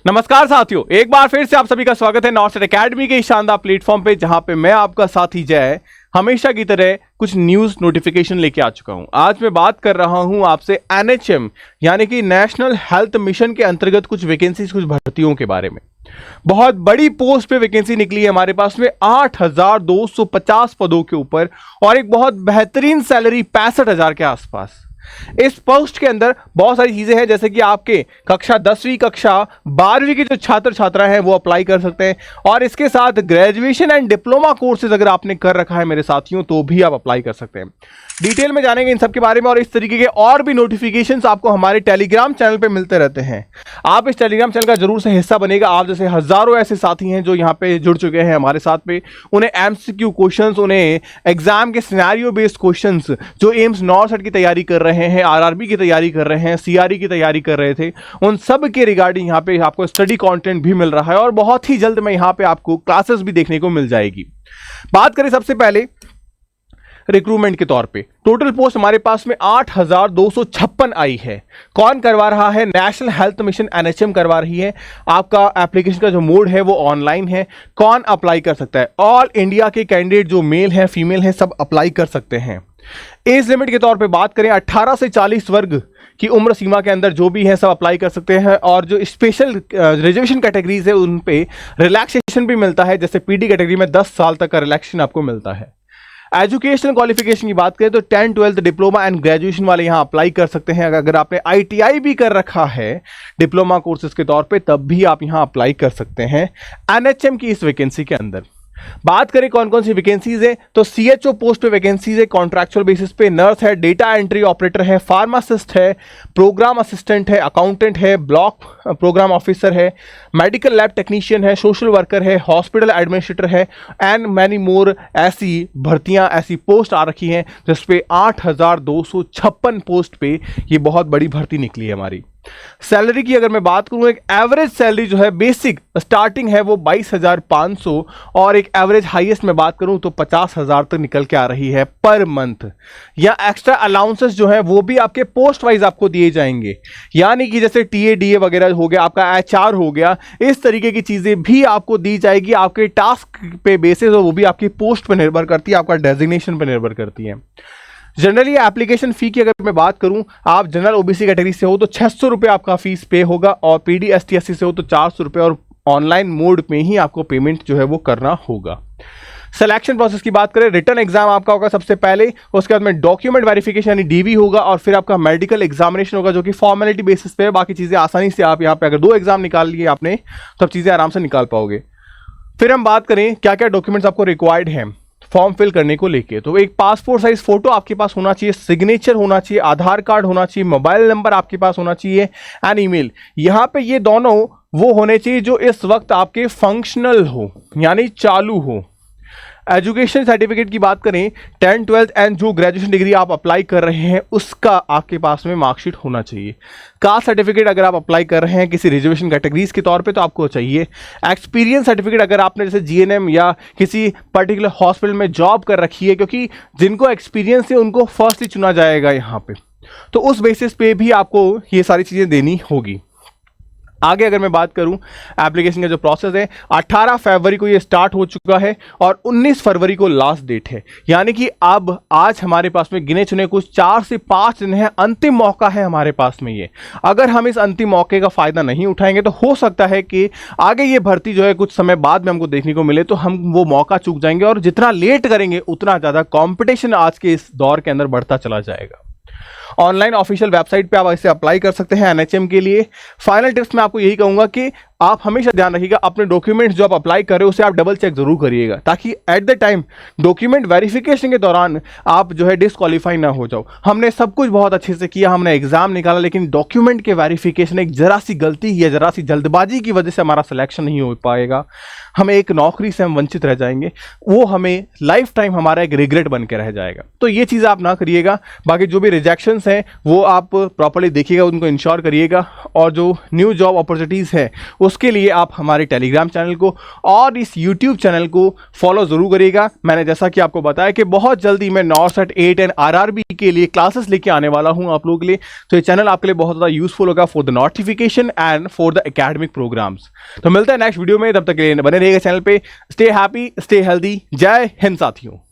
नमस्कार साथियों, एक बार फिर से आप सभी का स्वागत है नॉर्थ एकेडमी के इस शानदार प्लेटफॉर्म पे, जहां पे मैं आपका साथी जय हमेशा की तरह कुछ न्यूज नोटिफिकेशन लेके आ चुका हूं। आज मैं बात कर रहा हूं आपसे एनएचएम यानी कि नेशनल हेल्थ मिशन के अंतर्गत कुछ वैकेंसीज, कुछ भर्तियों के बारे में। बहुत बड़ी पोस्ट पे वैकेंसी निकली है हमारे पास में 8,250 पदों के ऊपर और एक बहुत बेहतरीन सैलरी 65,000 के आसपास। इस पोस्ट के अंदर बहुत सारी चीजें हैं, जैसे कि आपके कक्षा 10वीं कक्षा 12वीं के जो छात्र छात्रा हैं वो अप्लाई कर सकते हैं, और इसके साथ ग्रेजुएशन एंड डिप्लोमा कोर्सेज अगर आपने कर रखा है मेरे साथियों तो भी आप अप्लाई कर सकते हैं। डिटेल में जानेंगे इन सब के बारे में, और इस तरीके के और भी नोटिफिकेशंस आपको हमारे टेलीग्राम चैनल पे मिलते रहते हैं। आप इस टेलीग्राम चैनल का जरूर से हिस्सा बनेगा। आप जैसे हजारों ऐसे साथी हैं जो यहाँ पे जुड़ चुके हैं हमारे साथ पे, उन्हें एमसीक्यू क्वेश्चंस, उन्हें एग्जाम के सिनेरियो बेस्ड क्वेश्चंस, जो एम्स नॉर्थ की तैयारी कर रहे हैं, आरआरबी की तैयारी कर रहे हैं, सीआरई की तैयारी कर रहे थे, उन सब के रिगार्डिंग यहाँ पे आपको स्टडी कंटेंट भी मिल रहा है, और बहुत ही जल्द में यहाँ पे आपको क्लासेस भी देखने को मिल जाएगी। बात करें सबसे पहले रिक्रूटमेंट के तौर पे, टोटल पोस्ट हमारे पास में 8,256 आई है। कौन करवा रहा है? नेशनल हेल्थ मिशन एनएचएम करवा रही है। आपका एप्लीकेशन का जो मोड है वो ऑनलाइन है। कौन अप्लाई कर सकता है? ऑल इंडिया के कैंडिडेट जो मेल हैं, फीमेल हैं, सब अप्लाई कर सकते हैं। एज लिमिट के तौर पे बात करें, 18 से 40 वर्ग की उम्र सीमा के अंदर जो भी है सब अप्लाई कर सकते हैं, और जो स्पेशल रिजर्वेशन कैटेगरीज है उन पे रिलैक्सेशन भी मिलता है। जैसे पीडी कैटेगरी में 10 साल तक का रिलैक्सेशन आपको मिलता है। एजुकेशनल क्वालिफिकेशन की बात करें तो 10, 12 डिप्लोमा एंड ग्रेजुएशन वाले यहां अप्लाई कर सकते हैं। अगर आपने आईटीआई भी कर रखा है डिप्लोमा कोर्सेज के तौर पे, तब भी आप यहां अप्लाई कर सकते हैं एनएचएम की इस वैकेंसी के अंदर। बात करें कौन कौन सी वैकेंसीज है, तो सीएचओ पोस्ट पे वैकेंसीज है कॉन्ट्रैक्चुअल बेसिस पे। नर्स है, डेटा एंट्री ऑपरेटर है, फार्मासिस्ट है, प्रोग्राम असिस्टेंट है, अकाउंटेंट है, ब्लॉक प्रोग्राम ऑफिसर है, मेडिकल लैब टेक्नीशियन है, सोशल वर्कर है, हॉस्पिटल एडमिनिस्ट्रेटर है, एंड मैनी मोर। ऐसी भर्तियां, ऐसी पोस्ट आ रखी हैं जिसपे 8,256 पोस्ट पे ये बहुत बड़ी भर्ती निकली है हमारी। सैलरी की अगर मैं बात करूं, एक एवरेज सैलरी जो है बेसिक स्टार्टिंग है वो 22,500, और एक एवरेज हाईएस्ट में बात करूं तो 50,000 तक निकल के आ रही है पर मंथ। या एक्स्ट्रा अलाउंसेस जो है वो भी आपके पोस्ट वाइज आपको दिए जाएंगे, यानी कि जैसे टीएडीए वगैरह हो गया, आपका एचआर हो गया, इस तरीके की चीजें भी आपको दी जाएगी आपके टास्क पे बेसिस, और वो भी आपकी पोस्ट पर निर्भर करती है, आपका डेजिग्नेशन पर निर्भर करती है। जनरली एप्लीकेशन फी की अगर मैं बात करूं, आप जनरल ओबीसी कैटेगरी से हो तो 600 रुपये आपका फीस पे होगा, और पीडी एसटी एससी से हो तो 400 रुपये, और ऑनलाइन मोड में ही आपको पेमेंट जो है वो करना होगा। सिलेक्शन प्रोसेस की बात करें, रिटर्न एग्जाम आपका होगा सबसे पहले, उसके बाद में डॉक्यूमेंट वेरिफिकेशन यानी डीवी होगा, और फिर आपका मेडिकल एग्जामिनेशन होगा जो कि फॉर्मेलिटी बेसिस पे है। बाकी चीज़ें आसानी से आप यहाँ पे अगर 2 एग्जाम निकाल लिए आपने, सब चीज़ें आराम से निकाल पाओगे। फिर हम बात करें क्या क्या डॉक्यूमेंट्स आपको रिक्वायर्ड हैं फॉर्म फिल करने को लेके, तो एक पासपोर्ट साइज फोटो आपके पास होना चाहिए, सिग्नेचर होना चाहिए, आधार कार्ड होना चाहिए, मोबाइल नंबर आपके पास होना चाहिए, एंड ईमेल। यहाँ पे ये दोनों वो होने चाहिए जो इस वक्त आपके फंक्शनल हो, यानी चालू हो। एजुकेशन सर्टिफिकेट की बात करें, 10, 12 एंड जो ग्रेजुएशन डिग्री आप अप्लाई कर रहे हैं उसका आपके पास में मार्कशीट होना चाहिए। कास्ट सर्टिफिकेट अगर आप अप्लाई कर रहे हैं किसी रिजर्वेशन कैटेगरीज के तौर पे तो आपको चाहिए। एक्सपीरियंस सर्टिफिकेट अगर आपने जैसे जीएनएम या किसी पर्टिकुलर हॉस्पिटल में जॉब कर रखी है, क्योंकि जिनको एक्सपीरियंस है उनको फर्स्टली चुना जाएगा यहाँ पे, तो उस बेसिस पे भी आपको ये सारी चीज़ें देनी होगी। आगे अगर मैं बात करूं, एप्लीकेशन का जो प्रोसेस है 18 फरवरी को ये स्टार्ट हो चुका है और 19 फरवरी को लास्ट डेट है, यानी कि अब आज हमारे पास में गिने चुने कुछ 4 से 5 दिन है, अंतिम मौका है हमारे पास में ये। अगर हम इस अंतिम मौके का फायदा नहीं उठाएंगे तो हो सकता है कि आगे ये भर्ती जो है कुछ समय बाद में हमको देखने को मिले, तो हम वो मौका चूक जाएंगे, और जितना लेट करेंगे उतना ज़्यादा कॉम्पिटिशन आज के इस दौर के अंदर बढ़ता चला जाएगा। ऑनलाइन ऑफिशियल वेबसाइट पे आप इसे अप्लाई कर सकते हैं एनएचएम के लिए। फाइनल टिप्स मैं आपको यही कहूंगा कि आप हमेशा ध्यान रखिएगा अपने डॉक्यूमेंट्स जो आप अप्लाई कर रहे हो उसे आप डबल चेक जरूर करिएगा, ताकि at the time document verification के दौरान आप जो है डिस्क्वालीफाई ना हो जाओ। हमने सब कुछ बहुत अच्छे से किया, हमने एग्जाम निकाला, लेकिन डॉक्यूमेंट के वेरिफिकेशन एक जरा सी गलती या जरा सी जल्दबाजी की वजह से हमारा सिलेक्शन नहीं हो पाएगा, हमें एक नौकरी से हम वंचित रह जाएंगे, वो हमें लाइफ टाइम हमारा एक रिग्रेट बन के रह जाएगा। तो ये चीज़ आप ना करिएगा। बाकी जो भी रिजेक्शंस हैं वो आप प्रॉपर्ली देखिएगा, उनको इंश्योर करिएगा, और जो न्यू जॉब अपॉर्चुनिटीज़ है उसके लिए आप हमारे टेलीग्राम चैनल को और इस यूट्यूब चैनल को फॉलो जरूर करिएगा। मैंने जैसा कि आपको बताया कि बहुत जल्दी मैं नॉर्सेट 8 एंड आरआरबी के लिए क्लासेस लेके आने वाला हूं आप लोगों के लिए। तो ये चैनल आपके लिए बहुत ज़्यादा यूजफुल होगा for the notification and for the academic programmes. तो मिलते हैं नेक्स्ट वीडियो में, तब तक के लिए बने रहिएगा चैनल पे। Stay happy, stay healthy. जय हिंद साथियों।